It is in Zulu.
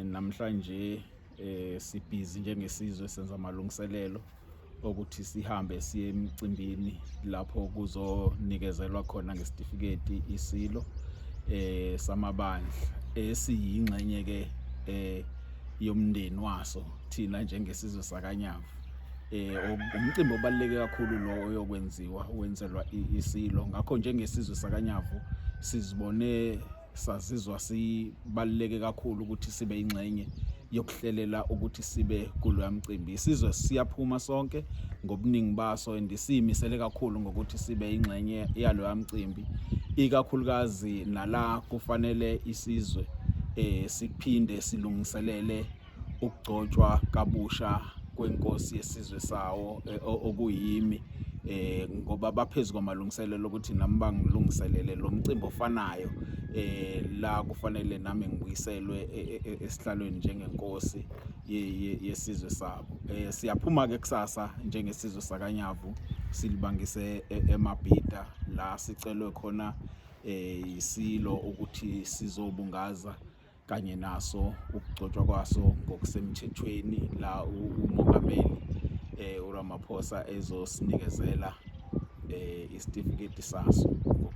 Namhlanje sibhizi njengesizwe senza amalungiselelo ukuthi sihambe siye emcimbini lapho kuzonikezelwa khona ngesitifiketi iSilo samabandla esiyingxenye ke yomndeni waso thina njengesizwe sakhaNyavu. Umcimbi obaluleke kakhulu lo oyokwenziwa wenzelwa iSilo. Ngakho njengesizwe sakhaNyavu sizibone sazizwa sibaluleke kakhulu ukuthi sibe ingxenye yokuhlelela ukuthi sibe kuloya mcimbi. Isizwe siyaphuma sonke ngobuningi baso and siyimisele kakhulu ngokuthi sibe ingxenye yaloya mcimbi, ikakhulukazi nala kufanele isizwe siphinde silungiselele ukugcotshwa kabusha kwenkosi yesizwe sawo okuyimi, ngoba baphezulu kwamalungiselelo ukuthi nami bangilungiselele lo mcimbi ofanayo la kufanele nami ngibuyiselwe esihlalweni njengenkosi yesizwe sabo. Siyaphuma ke kusasa njengesizwe sakhaNyavu silibangise eMabhida la sicelwe khona iSilo ukuthi sizobungaza kanye naso ukugcotshwa kwaso ngokusemthethweni la umongameli uRamaphosa ezosinikezela isitifiketi saso.